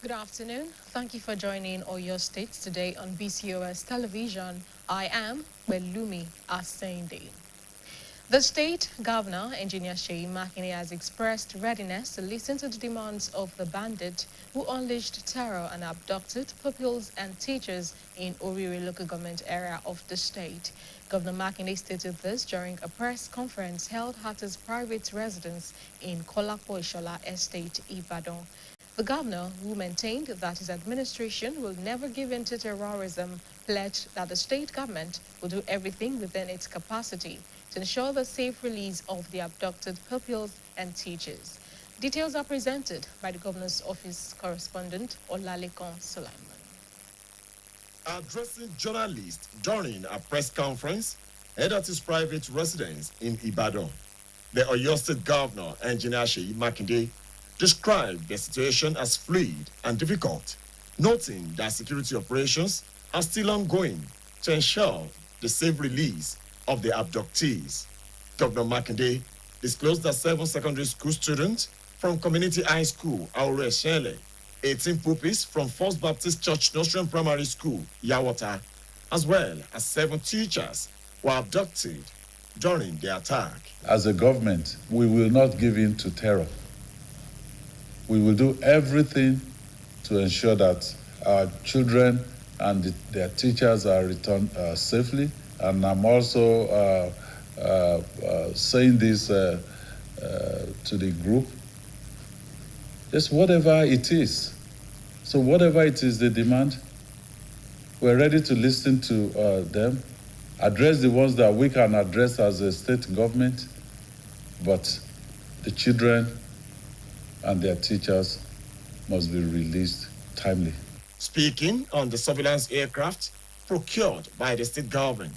Good afternoon. Thank you for joining Oyo State today on BCOS television. I am Belumi Asende. The state governor, Engineer Sheyi Makinde, has expressed readiness to listen to the demands of the bandit who unleashed terror and abducted pupils and teachers in Orire local government area of the state. Governor Makinde stated this during a press conference held at his private residence in Kolapo Ishola Estate, Ibadan. The governor, who maintained that his administration will never give in to terrorism, pledged that the state government will do everything within its capacity to ensure the safe release of the abducted pupils and teachers. Details are presented by the governor's office correspondent, Olalekan Sulaiman. Addressing journalists during a press conference held at his private residence in Ibadan, the Oyo State Governor, Engineer Sheyi Makinde, described the situation as fluid and difficult, noting that security operations are still ongoing to ensure the safe release of the abductees. Governor Makinde disclosed that 7 secondary school students from Community High School, Aure Shele, 18 pupils from First Baptist Church Nursery and Primary School, Yawata, as well as 7 teachers were abducted during the attack. As a government, we will not give in to terror. We will do everything to ensure that our children and their teachers are returned safely. And I'm also saying this to the group. Just whatever it is. So whatever it is they demand, we're ready to listen to them, address the ones that we can address as a state government, but the children and their teachers must be released timely. Speaking on the surveillance aircraft procured by the state government,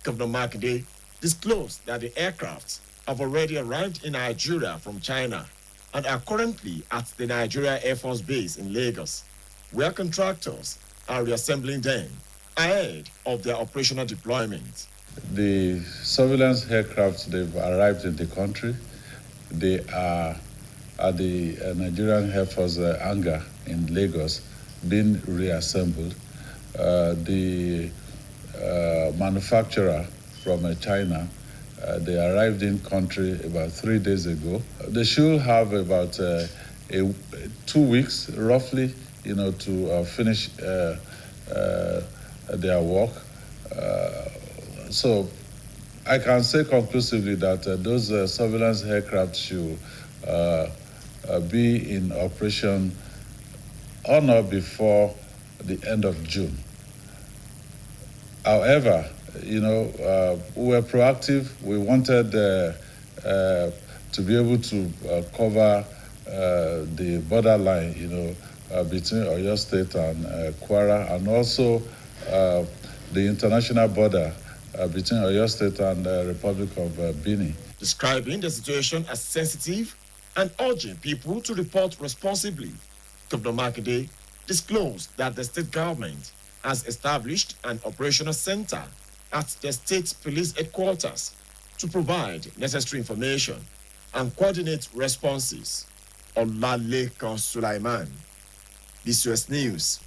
Governor Makinde disclosed that the aircraft have already arrived in Nigeria from China and are currently at the Nigeria Air Force Base in Lagos, where contractors are reassembling them ahead of their operational deployment. The surveillance aircraft, they've arrived in the country. They are at the Nigerian Air Force hangar in Lagos, being reassembled. The manufacturer from China, they arrived in country about 3 days ago. They should have about 2 weeks, roughly, to finish their work. So I can say conclusively that those surveillance aircraft should be in operation on or before the end of June. However, we were proactive. We wanted to be able to cover the borderline, between Oyo State and Kwara, and also the international border between Oyo State and the Republic of Benin. Describing the situation as sensitive and urging people to report responsibly, Governor Makinde disclosed that the state government has established an operational center at the state police headquarters to provide necessary information and coordinate responses. Olalekan Sulaiman, BCOS News.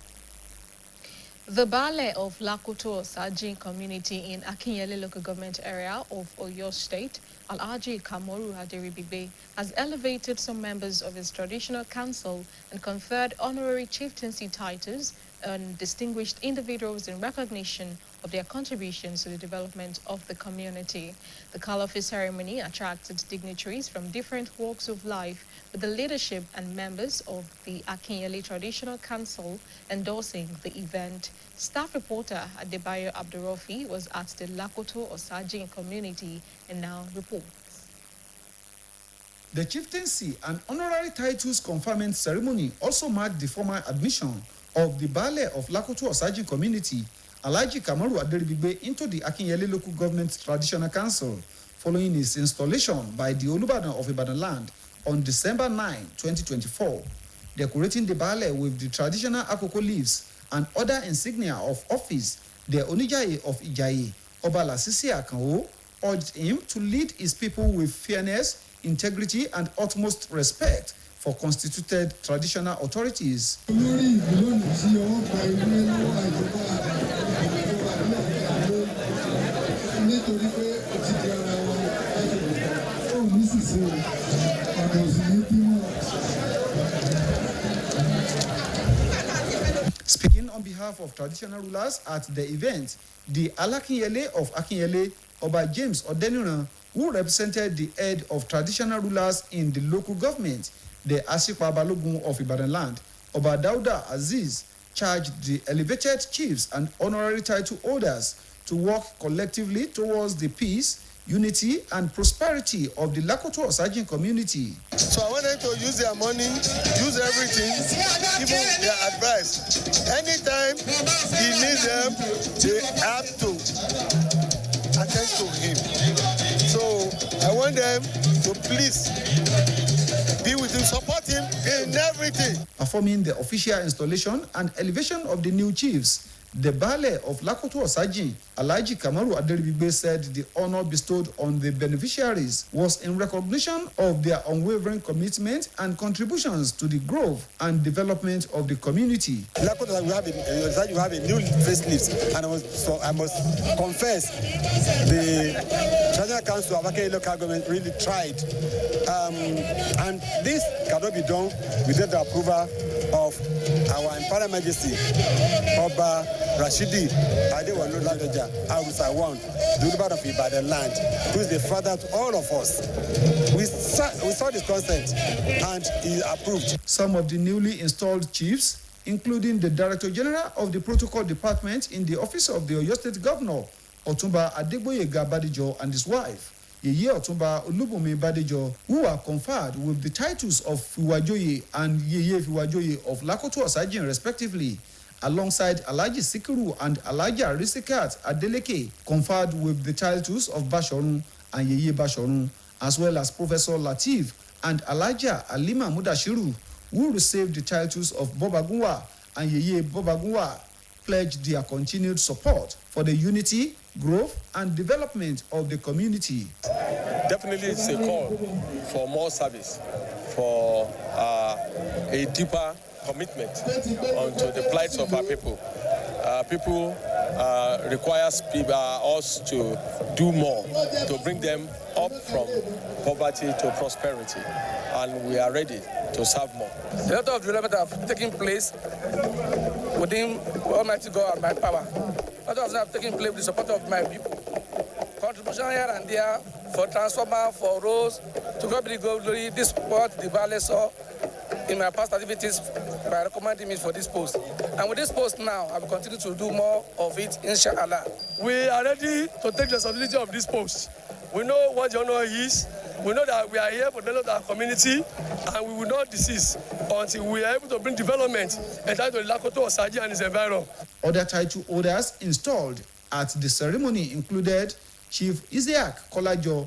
The Baale of Lakoto Osajin community in Akinyele local government area of Oyo State, Alhaji Kamoru Aderibigbe, has elevated some members of his traditional council and conferred honorary chieftaincy titles on distinguished individuals in recognition of their contributions to the development of the community. The call-off ceremony attracted dignitaries from different walks of life, with the leadership and members of the Akinyele Traditional Council endorsing the event. Staff reporter Adebayo Abdurrafi was at the Lakoto Osajin community and now reports. The chieftaincy and honorary titles conferment ceremony also marked the formal admission of the Baale of Lakoto Osajin community, Alhaji Kamaru Aderibigbe, into the Akinyele Local Government Traditional Council, following his installation by the Olubadan of Ibadan land on December 9, 2024, decorating the Baale with the traditional akoko leaves and other insignia of office. The Onijaye of Ijaye, Oba Lasisi Akanwo, urged him to lead his people with fairness, integrity, and utmost respect for constituted traditional authorities. Speaking on behalf of traditional rulers at the event, the Alakinyele of Akinyele, Oba James Odeniran, who represented the head of traditional rulers in the local government, the Asipa Balogun of Ibadan land, Oba Dauda Aziz, charged the elevated chiefs and honorary title holders to work collectively towards the peace, unity, and prosperity of the Lakoto Osajin community. So I want them to use their money, use everything, even their advice. Anytime he needs them, they have to attend to him. So I want them to please be with him, support him in everything. Performing the official installation and elevation of the new chiefs, the Baale of Lakoto Osajin, Alhaji Kamaru Aderibigbe, said the honor bestowed on the beneficiaries was in recognition of their unwavering commitment and contributions to the growth and development of the community. Lakoto, we have a new facelift, and I must confess, the Traditional Council of Akere local government really tried, and this cannot be done without the approval of our Imperial Majesty, Oba Rashidi Adewale Ladoja Awusa I, the ruler of Ibadan land, who is the father to all of us. We saw this consent and he approved. Some of the newly installed chiefs, including the Director General of the Protocol Department in the office of the Oyo State Governor, Otumba Adegboyega Badijo, and his wife, Yeye Otumba Olubunmi Badijo, who are conferred with the titles of Fiwajoye and Yeye Fiwajoye of Lakoto Osajin respectively, alongside Alhaji Sikiru and Alhaji Arisikat Adeleke, conferred with the titles of Bashorun and Yeye Bashorun, as well as Professor Latif and Alhaja Alima Mudashiru, who received the titles of Bobagunwa and Yeye Bobagunwa, pledged their continued support for the unity, growth, and development of the community. Definitely it's a call for more service, for a deeper commitment onto the plights of our people. People requires us to do more to bring them up from poverty to prosperity, and we are ready to serve more. A lot of development have taken place within Almighty God and my power. A lot of them have taken place with the support of my people. Contribution here and there for transformer, for roads, to God be the glory. This support the Baale saw in my past activities by recommending me for this post. And with this post now, I will continue to do more of it, inshallah. We are ready to take the responsibility of this post. We know what the honor is. We know that we are here for the development of our community, and we will not desist until we are able to bring development entirely to the Lakoto Osajin and its environment. Other title holders installed at the ceremony included Chief Isiaq Kolajo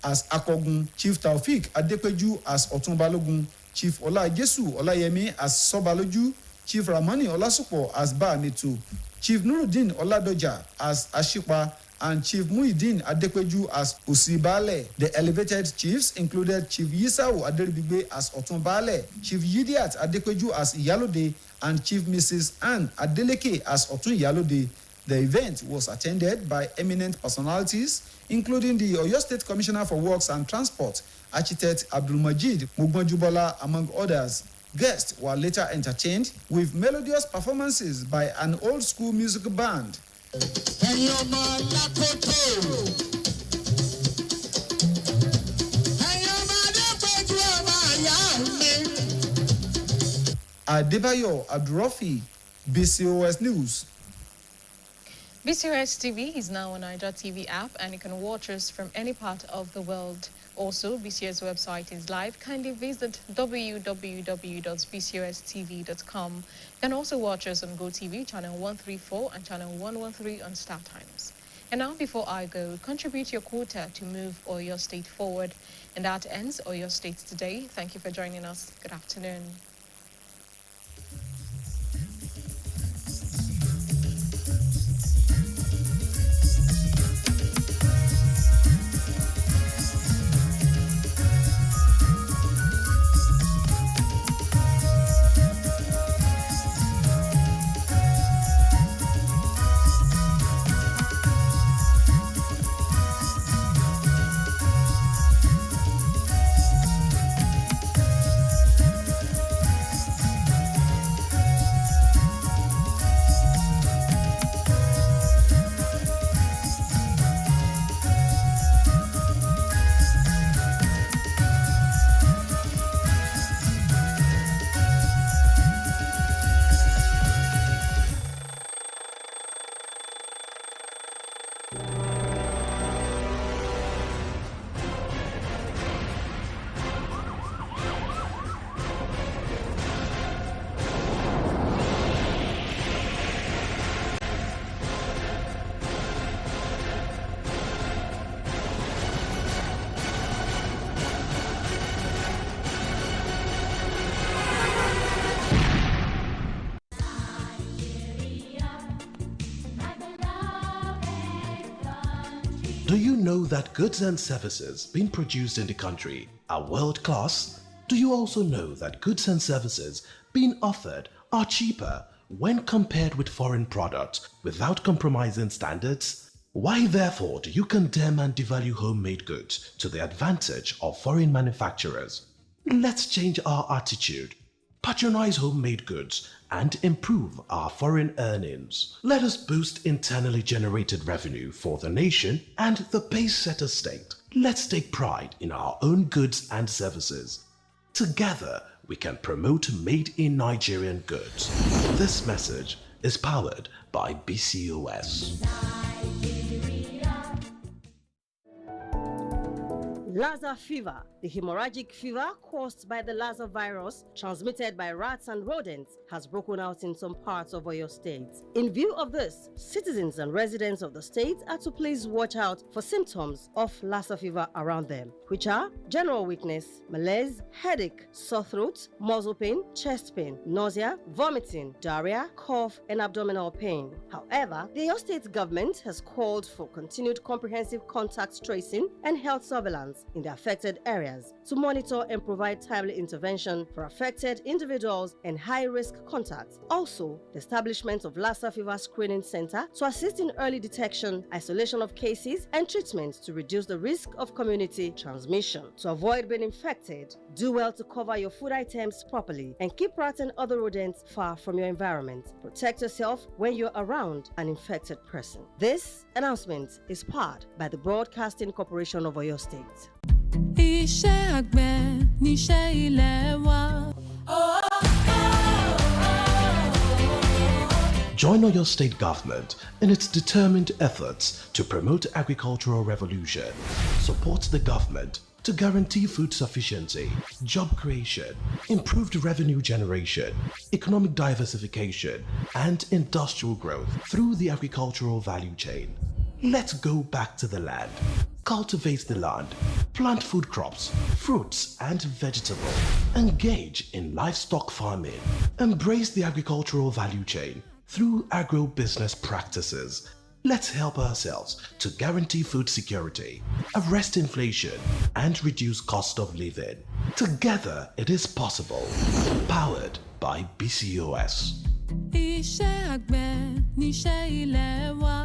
as Akogun, Chief Taufik Adepeju as Otun Balogun, Chief Olajesu Olayemi as Sobaloju, Chief Ramani Olasupo as Baametu, Chief Nuruddin Oladoja as Ashipa, and Chief Muhyiddin Adepeju as Osibale. The elevated chiefs included Chief Yisau Aderibigbe as Otunbale, Chief Yidiat Adepeju as Iyalode, and Chief Mrs. Anne Adeleke as Otun Iyalode. The event was attended by eminent personalities, including the Oyo State Commissioner for Works and Transport, Architect Abdulmajid Mugbanjubola, among others. Guests were later entertained with melodious performances by an old-school music band. Adebayo Abdurafi, BCOS News. BCOS TV is now on Niger TV app, and you can watch us from any part of the world. Also, BCOS website is live. Kindly visit www.bcostv.com. You can also watch us on GoTV, channel 134 and channel 113 on Star Times. And now, before I go, contribute your quota to move Oyo State forward. And that ends Oyo State today. Thank you for joining us. Good afternoon. know that goods and services being produced in the country are world-class? Do you also know that goods and services being offered are cheaper when compared with foreign products without compromising standards? Why therefore do you condemn and devalue homemade goods to the advantage of foreign manufacturers? Let's change our attitude, patronize homemade goods, and improve our foreign earnings. Let us boost internally generated revenue for the nation and the pace-setter state. Let's take pride in our own goods and services. Together, we can promote made-in-Nigerian goods. This message is powered by BCOS. Lassa fever, the hemorrhagic fever caused by the Lassa virus transmitted by rats and rodents, has broken out in some parts of Oyo State. In view of this, citizens and residents of the state are to please watch out for symptoms of Lassa fever around them, which are general weakness, malaise, headache, sore throat, muscle pain, chest pain, nausea, vomiting, diarrhea, cough, and abdominal pain. However, the Oyo State government has called for continued comprehensive contact tracing and health surveillance in the affected areas to monitor and provide timely intervention for affected individuals and high-risk contacts. Also, the establishment of Lassa Fever Screening Center to assist in early detection, isolation of cases, and treatment to reduce the risk of community transmission. To avoid being infected, do well to cover your food items properly and keep rats and other rodents far from your environment. Protect yourself when you're around an infected person. This announcement is powered by the Broadcasting Corporation of Oyo State. Iṣẹ́ àgbẹ̀ níṣẹ́ ilé wa. Join Oyo State government in its determined efforts to promote agricultural revolution. Support the government to guarantee food sufficiency, job creation, improved revenue generation, economic diversification, and industrial growth through the agricultural value chain. Let's go back to the land, cultivate the land, plant food crops, fruits and vegetables, engage in livestock farming, embrace the agricultural value chain through agro-business practices. Let's help ourselves to guarantee food security, arrest inflation, and reduce cost of living. Together, it is possible. Powered by BCOS. Iṣẹ́ àgbẹ̀ níṣẹ́ ilé wa.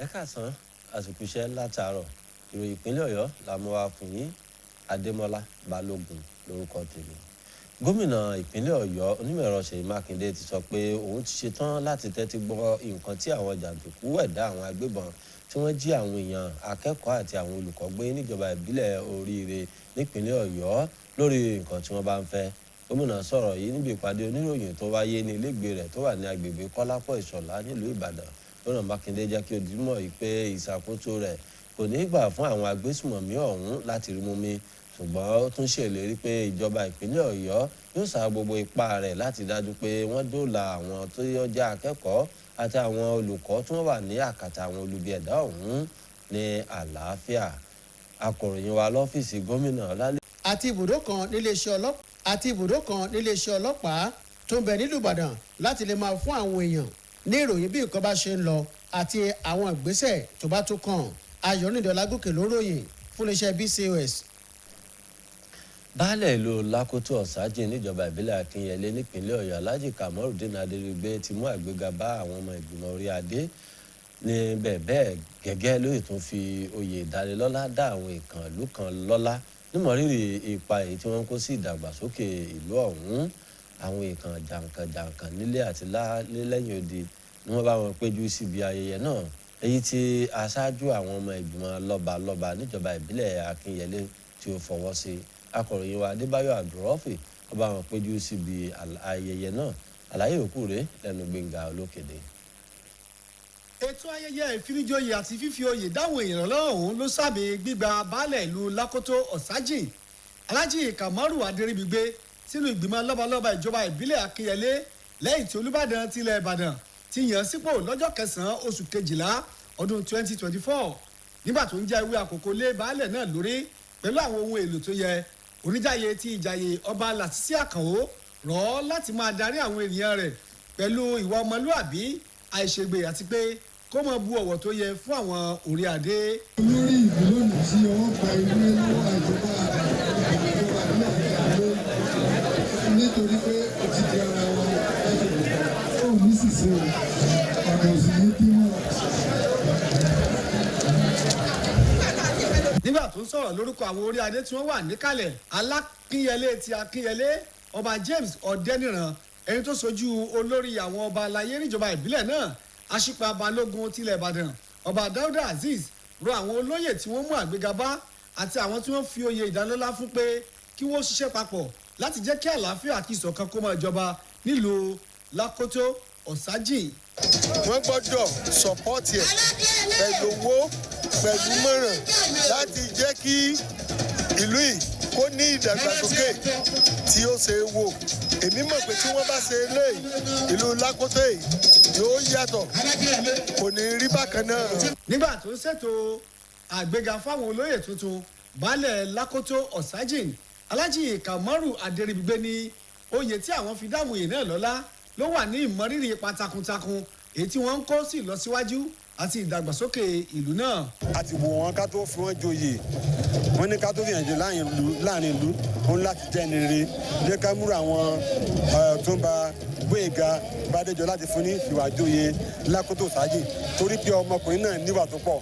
ẹ káàsán àsìkò iṣẹ́ látàárọ̀ ìròyìn ìpínlẹ̀ Ọ̀yọ́ la mú wá fún yín. Adémọ́lá Balógun lórúkọ tèmi. Gómìnà ìpínlẹ̀ Ọ̀yọ́ onímọ̀-ẹ̀rọ Ṣèyí Mákindé ti sọ pé òun ti ṣetán láti tẹ́tí gbọ́ nǹkan tí àwọn jàǹdùkú ẹ̀dá àwọn agbébọn tí wọ́n jí àwọn èèyàn akẹ́kọ̀ọ́ àti àwọn olùkọ́ gbé níjọba ìbílẹ̀ Oríire nípínlẹ̀ Ọ̀yọ́ lórí nǹkan tí wọ́n bá ń fẹ́. Gómìnà sọ̀rọ̀ yìí níbi ìpàdé oníròyìn tó wáyé ní ilégbèé rẹ̀ tó wà ní agbègbè Kọ́lápọ̀ Ìṣọ̀lá nílùú Ìbàdàn. Gómìnà Mákindé jẹ́ kí ó di mọ̀ pé ìṣàkóso rẹ̀ kò ní gbà fún àwọn agbésùmọ̀mí ọ̀hún láti rí mú mi, ṣùgbọ́n ó tún ṣèlérí pé ìjọba ìpínlẹ̀ Ọ̀yọ́ yóò sa gbogbo ipá rẹ̀ láti dájú pé wọ́n dóòlà àwọn tó jẹ́ akẹ́kọ̀ọ́ àti àwọn olùkọ́ tí wọ́n wà ní àkàtà àwọn olubi ẹ̀dá ọ̀hún ní àlàáfíà. Akọ̀ròyìn wa lọ́fíìsì gómìnà lálẹ́. àti ibùdó kan níléeṣẹ́ ọlọ́pàá tó ń bẹ nílùú Ìbàdàn láti lè máa fún àwọn èèyàn ní ìròyìn bí nǹkan bá ṣe ń lọ àti àwọn ìgbésẹ̀ tó bá tó kàn. Ayọ̀nìdé Ọlágòkè ló ròyìn fún iléeṣẹ́ BCOS. Baálẹ̀ ìlú Lákòótó Ọ̀sájì níjọba ìbílẹ̀ Akínyẹlé nípínlẹ̀ Ọ̀yọ́ Alhaji Kamorudeen Adérígbé ti mú àgbéga bá àwọn ọmọ ìgbìmọ̀ orí adé ní bẹ́ẹ̀ gẹ́gẹ́ lóye tó fi oyè ìdánilọ́lá dá àwọn ìkàn ìlú kan lọ́lá nímọ̀rírì ipa èyí tí wọ́n kó sí ìdàgbàsókè ìlú ọ̀hún. Àwọn ìkàn jàǹkànjàǹkàn nílé àti lẹ́yìn odi ni wọ́n bá wọn péjú síbi ayẹyẹ náà èyí tí aṣáájú àwọn ọmọ ìgbìmọ̀ lọ́balọ́ba níjọba ìbílẹ̀ Akínyẹlé tí ó fọwọ́ sí. Akọ̀ròyìn wa Adébáyọ̀ Abdulrọ́fì wọ́n bá wọn péjú síbi ayẹyẹ náà. Àlàyé òkú rèé lẹ́nu Gbénga Olókèdè. Ètò ayẹyẹ ìfinijoyè àti fífi oyè dáhùn èèyàn lọ́hùn ló sábẹ́ gbígba baálẹ̀ ìlú Lákòtó Ọ̀sájìn Alhaji Kamaru Adéríbigbé sínú ìgbìmọ̀ lọ́balọ́ba ìjọba ìbílẹ̀ Akínyẹlé lẹ́yìn tí Olúbàdàn tilẹ̀ Ìbàdàn ti yàn sípò lọ́jọ́ kẹsàn-án oṣù kejìlá ọdún 2024 nígbà tó ń jẹ́ ìwé àkókò lé baálẹ̀ náà lórí pẹ̀lú àwọn ohun èlò tó yẹ. Oníjàyè ti ìjàyè ọba Lásìsí Àkànó rọ̀ ọ́ láti máa darí àwọn ènìyàn rẹ̀ pẹ̀lú ìwà ọmọlúàbí àìṣègbè àti pé kó mọ bu ọ̀wọ̀ tó yẹ fún àwọn orí adé. olórí ìlú lónìí tí ọwọ́ gba ilé lọ́wọ́ àjọba nítorí pé ó ti di ara wọn ó ní sísè ọ̀nà òsì ní bímọ. nígbà tó ń sọ̀rọ̀ lórúkọ àwọn orí adé tí wọ́n wà níkàlẹ̀ Alákínyẹlé ti Akínyẹlé ọba James Ọ̀dẹ́nìràn ẹni tó sojú olórí àwọn ọba aláyé níjọba ìbílẹ̀ náà Aṣípa Balógun tilẹ̀ Ìbàdàn ọba Dáúdà Azeez rọ àwọn olóyè tí wọ́n mú àgbéga bá àti àwọn tí wọ́n fi oyè ìdálọ́lá fún pé kí wọ́n ṣiṣẹ́ papọ̀ láti jẹ́ kí àlàáfíà àti ìṣọ̀kan kó máa jọba nílùú Lákòtó Ọ̀sájìn. wọ́n gbọ́dọ̀ sọ̀pọ́ọ̀tì ẹ̀ pẹ̀lú owó pẹ̀lú mọ̀ràn láti jẹ́ kí ìlú yìí kó ní ìdàgbàsókè tí ó ṣe é wò. èmi mọ̀ pé tí wọ́n bá ṣe eléyìí ìlú Lákòtó yìí yóò yàtọ̀ kò ní rí bákan náà. nígbà tó ń ṣètò àgbéga fáwọn olóyè tuntun baálẹ̀ Lákòtó Ọ̀sájìn Alhaji Kamaru Adéríbigbé ní oyè tí àwọn fi dáhùn yìí náà lọ́lá ló wà ní ìmọrírì ipa takuntakun èyí tí wọ́n ń kó sí ìlọsíwájú àti ìdàgbàsókè ìlú náà. a ti wò wọn ká tó fi wọn joyè wọn ní ká tó fi hàn jẹ láàrin ìlú òun láti jẹ́ ní rere ní ká múra àwọn tó ń ba Gbóyèga Bádéjọ láti fún ní ìwàjòyè Lákòtó Ọ̀sájìn torí pé ọmọkùnrin náà níwà tó pọ̀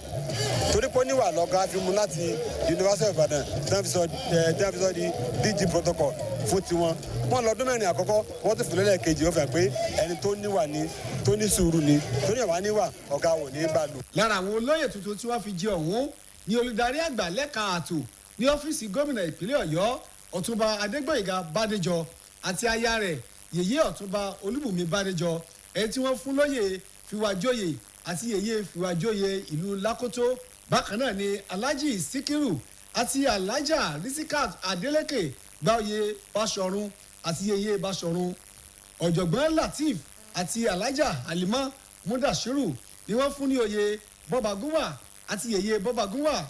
torí pé ó níwà lọ́gá fi mú láti University of Ibadan tí wọ́n fi sọ di DG protocol fún tiwọn wọn lọ́dún mẹ́rin àkọ́kọ́ wọ́n ti fìlẹ́lẹ̀ kejì ó fẹ́ pé ẹni tó níwà ni tó ní sùúrù ni tó ní ìwà níwà ọ̀gá wò ní bá lò. lára àwọn olóyè tuntun tí wọ́n fi jẹ ọ̀hún ni olùdarí àgbà lẹ́ka ààtò ní ọ́fíìsì gómìnà ìpínlẹ̀ Ọ̀yọ́ Ọ̀túnba Adégbóyèga Bádéjọ àti aya rẹ̀ yèyé Ọ̀túnba Olúbùnmi Bádéjọ ẹni tí wọ́n fún lóyè fìwàjòyè àti yèyé fìwàjòyè ìlú Lákòtó. bákan náà ni Alhaji Síkírù àti Alhaja Risikat Adélékè gba oyè Báṣọ̀run àti yèyé Báṣọ̀run. ọ̀jọ̀gbọ́n Lateef àti Alhaja Halima Mudashiru ni wọ́n fún ní oyè Bọ́bagúnwà àti yèyé Bọ́bagúnwà.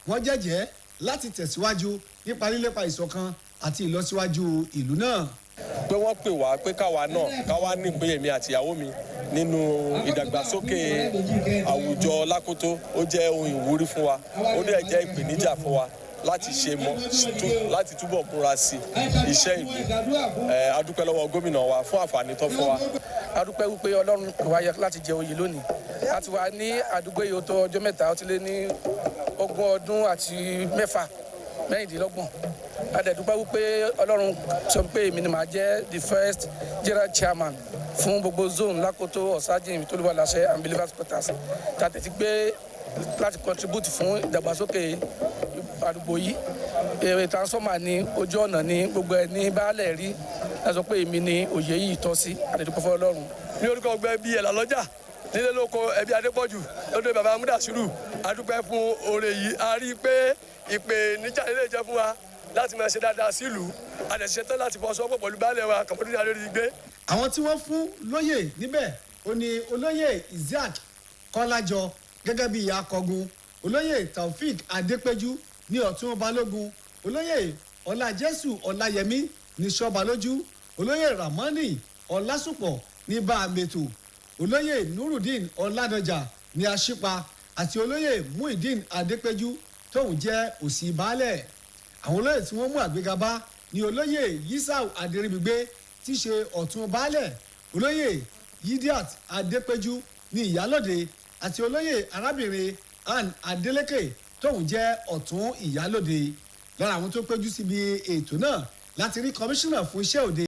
wọ́n jẹ́jẹ́ láti tẹ̀síwájú nípa lílépa ìṣọ̀kan àti ìlọsíwájú ìlú náà. pé wọ́n pè wá pé káwa náà káwa nípìn èmi àtìyàwó mi nínú ìdàgbàsókè àwùjọ Lákòtó ó jẹ́ ohun ìwúrí fún wa ó dẹ̀ jẹ́ ìpèníjà fún wa láti ṣe mọ́ láti túbọ̀ múra sí iṣẹ́ ìlú. A dúpẹ́ lọ́wọ́ gómìnà wa fún àǹfààní tó fún wa. A dúpẹ́ wípé Ọlọ́run kò wáyé láti jẹ oyè lónìí. A ti wà ní àdúgbò yìí ó tó ọjọ́ mẹ́ta ó ti lé ní 20 ọdún àti mẹ́rìndínlọ́gbọ̀n. A dẹ̀ dúpẹ́ wípé Ọlọ́run sọ pé èmi ni màá jẹ́ the first general chairman fún gbogbo zone Lákòtó Ọ̀sájìn Tolúwaláṣẹ and Believers Quarters. Tàtẹ̀ ti gbé láti contribute fún ìdàgbàsókè àdúgbò yìí. Èrè transformer ní ojú ọ̀nà ní gbogbo ẹ̀ ní baálẹ̀ rí ẹ sọ pé èmi ni òye yìí tọ́ sí àdẹ̀dúpẹ́ fún Ọlọ́run. ní orúkọ ọgbẹ́ bíi ẹ̀là lọ́jà nílé lóko ẹbí Adépọ̀jù lọ́dọ̀ bàbá Mudashiru a dúpẹ́ fún oore yìí a rí i pé ìpèníjà lè jẹ́ fún wa láti máa ṣe dáadáa sílùú àdẹ̀ṣe tán láti fọwọ́sowọ́pọ̀ pẹ̀lú baálẹ̀ wa Kàmọ́dúnrún Adéríbigbé. àwọn tí wọ́n fún lóyè níbẹ̀ ó ní olóyè Isaac Kọ́lájọ gẹ́gẹ́ bí akọgun olóyè Taofik Adépẹ́jú ní ọ̀tún balógun olóyè Ọlájésù Ọláyẹmí ní sọ́balójú olóyè Ramani Ọlásùpọ̀ ní báàmẹ́tò olóyè Nurudeen Ọládọjà ní Aṣípa àti olóyè Muideen Adépẹ́jú tóun jẹ́ òsì baálẹ̀. àwọn olóyè tí wọ́n mú àgbéga bá ní olóyè Yisau Adéríbigbé tí í ṣe ọ̀tún baálẹ̀ olóyè Yidiat Adépẹ́jú ní ìyálòde àti olóyè arábìnrin Anne Adélékè tóun jẹ́ ọ̀tún ìyálòde. lára àwọn tó péjú síbi ètò náà láti rí kọmíṣánná fún iṣẹ́ òde